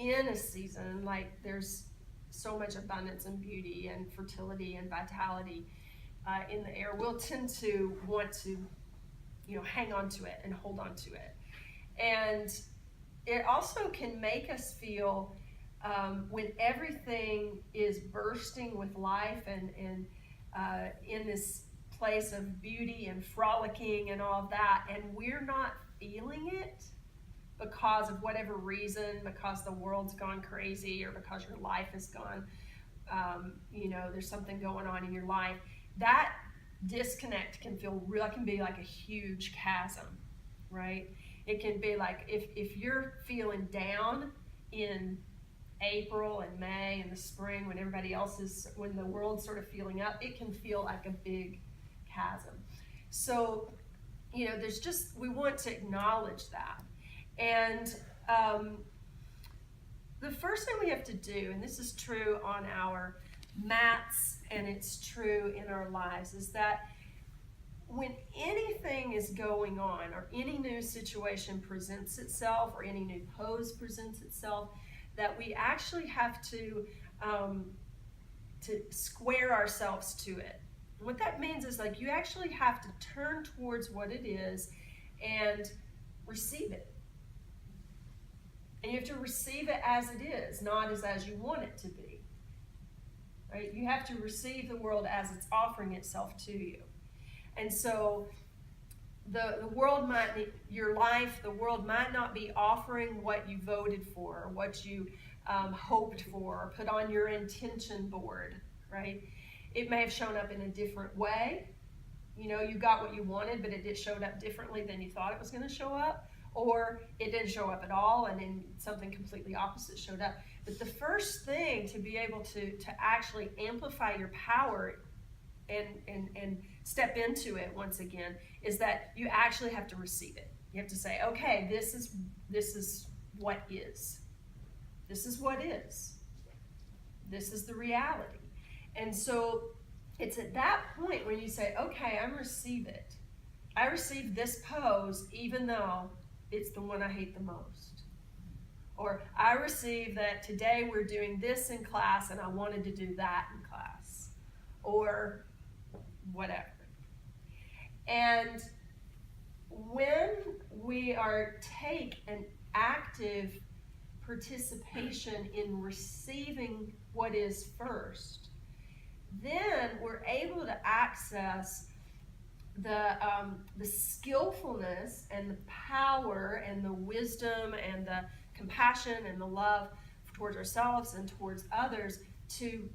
in a season like there's so much abundance and beauty and fertility and vitality in the air, we'll tend to want to, hang on to it and hold on to it. And it also can make us feel when everything is bursting with life and in this place of beauty and frolicking and all of that, and we're not feeling it because of whatever reason, because the world's gone crazy or because your life has gone, there's something going on in your life, that disconnect can feel real. It can be like a huge chasm, right? It can be like if you're feeling down in April and May and the spring when everybody else is, when the world's sort of feeling up, it can feel like a big chasm. So, we want to acknowledge that. And the first thing we have to do, and this is true on our mats and it's true in our lives, is that when anything is going on or any new situation presents itself or any new pose presents itself, that we actually have to square ourselves to it. And what that means is like you actually have to turn towards what it is and receive it. And you have to receive it as it is, not as you want it to be. Right? You have to receive the world as it's offering itself to you. And so the world the world might not be offering what you voted for or what you hoped for or put on your intention board, right? It may have shown up in a different way. You got what you wanted, but it showed up differently than you thought it was going to show up. Or it didn't show up at all, and then something completely opposite showed up. But the first thing to be able to actually amplify your power and step into it once again is that you actually have to receive it. You have to say, okay, this is what is. This is what is. This is the reality. And so it's at that point when you say, okay, I receive it. I receive this pose even though it's the one I hate the most. Or I receive that today we're doing this in class and I wanted to do that in class. Or whatever. And when we take an active participation in receiving what is first, then we're able to access the skillfulness and the power and the wisdom and the compassion and the love towards ourselves and towards others to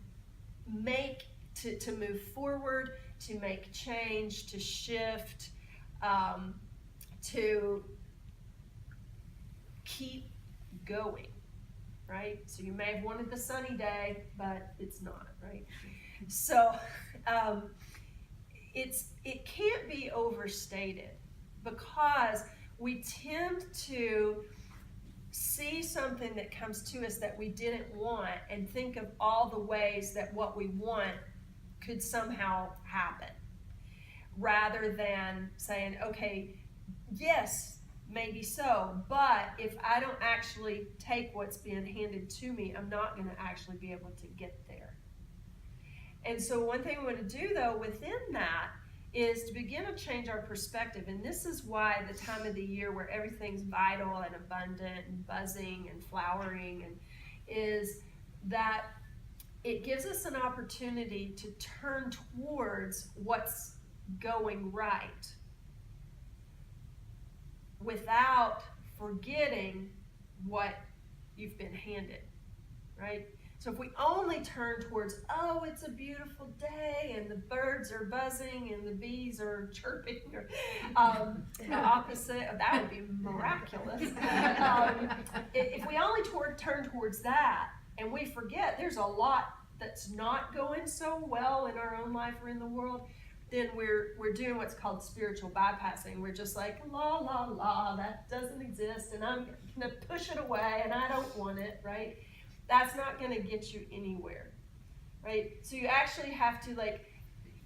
move forward, to make change, to shift, to keep going, right? So you may have wanted the sunny day, but it's not, right? So it can't be overstated because we tend to see something that comes to us that we didn't want and think of all the ways that what we want could somehow happen, rather than saying, okay, yes, maybe so, but if I don't actually take what's being handed to me, I'm not going to actually be able to get there. And so one thing we want to do, though, within that is to begin to change our perspective. And this is why the time of the year where everything's vital and abundant and buzzing and flowering is that it gives us an opportunity to turn towards what's going right without forgetting what you've been handed, right? So if we only turn towards, oh, it's a beautiful day and the birds are buzzing and the bees are chirping, or the opposite, that would be miraculous. If we only turn towards that and we forget there's a lot that's not going so well in our own life or in the world, then we're doing what's called spiritual bypassing. We're just like, la, la, la, that doesn't exist and I'm going to push it away and I don't want it, right? That's not going to get you anywhere, right? So you actually have to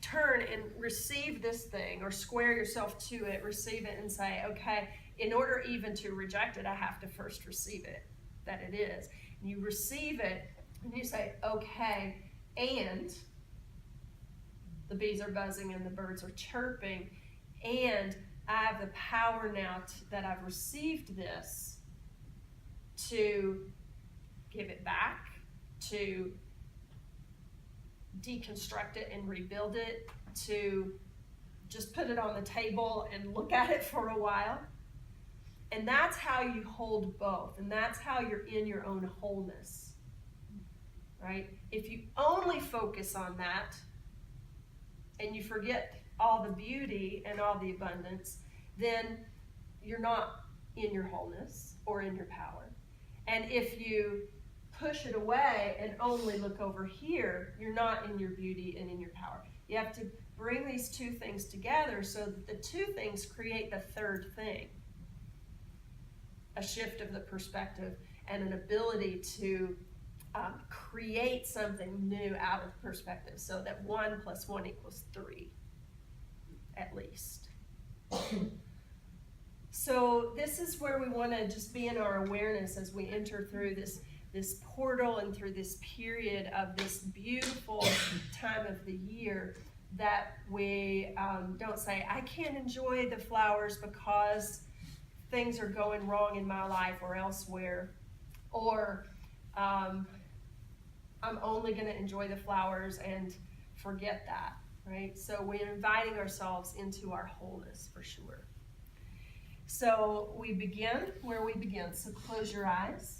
turn and receive this thing, or square yourself to it, receive it and say, okay, in order even to reject it, I have to first receive it, that it is. and you receive it, and you say, okay, and the bees are buzzing and the birds are chirping, and I have the power now that I've received this to give it back, to deconstruct it and rebuild it, to just put it on the table and look at it for a while. And that's how you hold both, and that's how you're in your own wholeness, right? If you only focus on that and you forget all the beauty and all the abundance, then you're not in your wholeness or in your power. And if you push it away and only look over here, you're not in your beauty and in your power. You have to bring these two things together so that the two things create the third thing. A shift of the perspective and an ability to create something new out of perspective, so that 1 + 1 = 3, at least. So this is where we want to just be in our awareness as we enter through this portal and through this period of this beautiful time of the year, that we don't say, I can't enjoy the flowers because things are going wrong in my life or elsewhere, or I'm only going to enjoy the flowers and forget that, right? So we're inviting ourselves into our wholeness for sure. So we begin where we begin. So close your eyes.